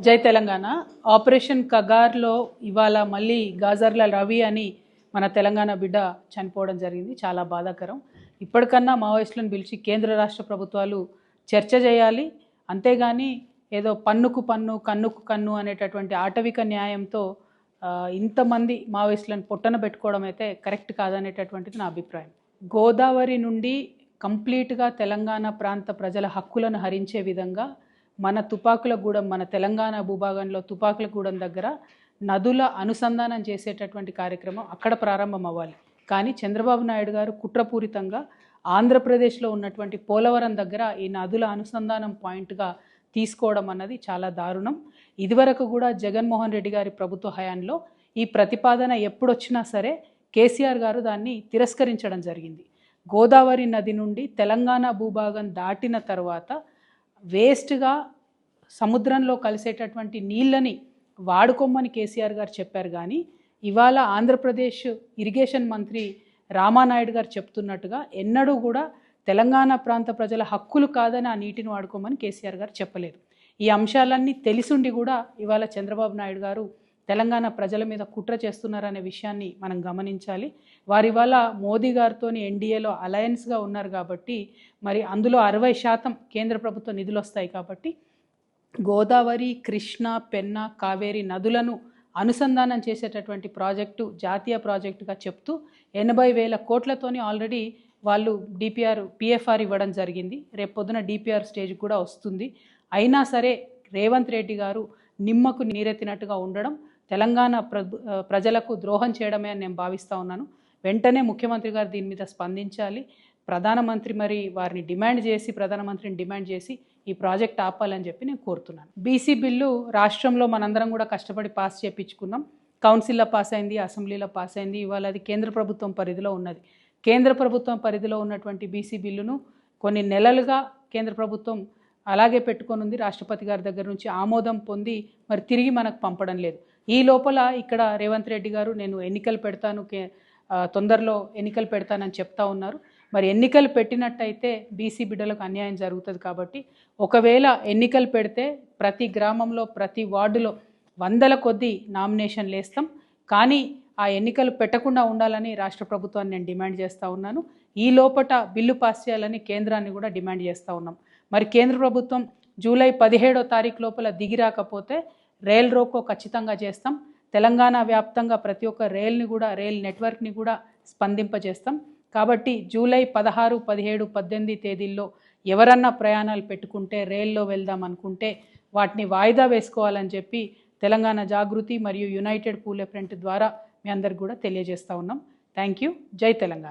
జై తెలంగాణ. ఆపరేషన్ కగార్లో ఇవాళ మళ్ళీ గాజర్ల రవి అని మన తెలంగాణ బిడ్డ చనిపోవడం జరిగింది. చాలా బాధాకరం. ఇప్పటికన్నా మావోయిస్టులను పిలిచి కేంద్ర రాష్ట్ర ప్రభుత్వాలు చర్చ చేయాలి. అంతేగాని ఏదో పన్నుకు పన్ను కన్నుకు కన్ను అనేటటువంటి ఆటవిక న్యాయంతో ఇంతమంది మావోయిస్టులను పొట్టన పెట్టుకోవడం అయితే కరెక్ట్ కాదనేటటువంటిది నా అభిప్రాయం. గోదావరి నుండి కంప్లీట్గా తెలంగాణ ప్రాంత ప్రజల హక్కులను హరించే విధంగా మన తుపాకులగూడెం, మన తెలంగాణ భూభాగంలో తుపాకులగూడెం దగ్గర నదుల అనుసంధానం చేసేటటువంటి కార్యక్రమం అక్కడ ప్రారంభం అవ్వాలి. కానీ చంద్రబాబు నాయుడు గారు కుట్రపూరితంగా ఆంధ్రప్రదేశ్లో ఉన్నటువంటి పోలవరం దగ్గర ఈ నదుల అనుసంధానం పాయింట్గా తీసుకోవడం అన్నది చాలా దారుణం. ఇదివరకు కూడా జగన్మోహన్ రెడ్డి గారి ప్రభుత్వ హయాంలో ఈ ప్రతిపాదన ఎప్పుడొచ్చినా సరే కేసీఆర్ గారు దాన్ని తిరస్కరించడం జరిగింది. గోదావరి నది నుండి తెలంగాణ భూభాగం దాటిన తర్వాత వేస్ట్గా సముద్రంలో కలిసేటటువంటి నీళ్ళని వాడుకోమని కేసీఆర్ గారు చెప్పారు. కానీ ఇవాళ ఆంధ్రప్రదేశ్ ఇరిగేషన్ మంత్రి రామానాయుడు గారు చెప్తున్నట్టుగా ఎన్నడూ కూడా తెలంగాణ ప్రాంత ప్రజల హక్కులు కాదని ఆ నీటిని వాడుకోమని కేసీఆర్ గారు చెప్పలేదు. ఈ అంశాలన్నీ తెలిసుండి కూడా ఇవాళ చంద్రబాబు నాయుడు గారు తెలంగాణ ప్రజల మీద కుట్ర చేస్తున్నారనే విషయాన్ని మనం గమనించాలి. వారి ఇవాళ మోదీ గారితో ఎన్డీఏలో అలయన్స్గా ఉన్నారు కాబట్టి మరి అందులో 60% కేంద్ర ప్రభుత్వ నిధులు వస్తాయి. కాబట్టి గోదావరి, కృష్ణ, పెన్నా, కావేరి నదులను అనుసంధానం చేసేటటువంటి ప్రాజెక్టు జాతీయ ప్రాజెక్టుగా చెప్తూ 80,000 కోట్లతోని ఆల్రెడీ వాళ్ళు పిఎఫ్ఆర్ ఇవ్వడం జరిగింది. రేపు పొద్దున డిపిఆర్ స్టేజ్ కూడా వస్తుంది. అయినా సరే రేవంత్ రెడ్డి గారు నిమ్మకు నీరెత్తినట్టుగా ఉండడం తెలంగాణ ప్రజలకు ద్రోహం చేయడమే అని నేను భావిస్తూ ఉన్నాను. వెంటనే ముఖ్యమంత్రి గారు దీని మీద స్పందించాలి. ప్రధానమంత్రి మరి వారిని ప్రధానమంత్రిని డిమాండ్ చేసి ఈ ప్రాజెక్ట్ ఆపాలని చెప్పి నేను కోరుతున్నాను. బీసీ బిల్లు రాష్ట్రంలో మనందరం కూడా కష్టపడి పాస్ చేయించుకున్నాం. కౌన్సిల్లో పాస్ అయింది, అసెంబ్లీలో పాస్ అయింది. ఇవాళ అది కేంద్ర ప్రభుత్వం పరిధిలో ఉన్నది. కేంద్ర ప్రభుత్వం పరిధిలో ఉన్నటువంటి బీసీ బిల్లును కొన్ని నెలలుగా కేంద్ర ప్రభుత్వం అలాగే పెట్టుకొని ఉంది. రాష్ట్రపతి గారి దగ్గర నుంచి ఆమోదం పొంది మరి తిరిగి మనకు పంపడం లేదు. ఈ లోపల ఇక్కడ రేవంత్ రెడ్డి గారు నేను ఎన్నికలు పెడతాను, తొందరలో ఎన్నికలు పెడతానని చెప్తా ఉన్నారు. మరి ఎన్నికలు పెట్టినట్టయితే బీసీ బిడ్డలకు అన్యాయం జరుగుతుంది. కాబట్టి ఒకవేళ ఎన్నికలు పెడితే ప్రతి గ్రామంలో ప్రతి వార్డులో 100 కొద్దీ నామినేషన్లు వేస్తాం. కానీ ఆ ఎన్నికలు పెట్టకుండా ఉండాలని రాష్ట్ర ప్రభుత్వాన్ని నేను డిమాండ్ చేస్తూ ఉన్నాను. ఈ లోపట బిల్లు పాస్ చేయాలని కేంద్రాన్ని కూడా డిమాండ్ చేస్తూ ఉన్నాం. మరి కేంద్ర ప్రభుత్వం జూలై 17వ తారీఖు లోపల దిగి రాకపోతే రైల్ రోకో ఖచ్చితంగా చేస్తాం. తెలంగాణ వ్యాప్తంగా ప్రతి ఒక్క రైల్ నెట్వర్క్ని కూడా స్పందింపజేస్తాం. కాబట్టి జూలై 16, 17, 18 తేదీల్లో ఎవరన్నా ప్రయాణాలు పెట్టుకుంటే రైల్లో వెళ్దాం అనుకుంటే వాటిని వాయిదా వేసుకోవాలని చెప్పి తెలంగాణ జాగృతి మరియు యునైటెడ్ పూలే ఫ్రంట్ ద్వారా మీ అందరికి కూడా తెలియజేస్తూ ఉన్నాం. Thank you. జై తెలంగాణ.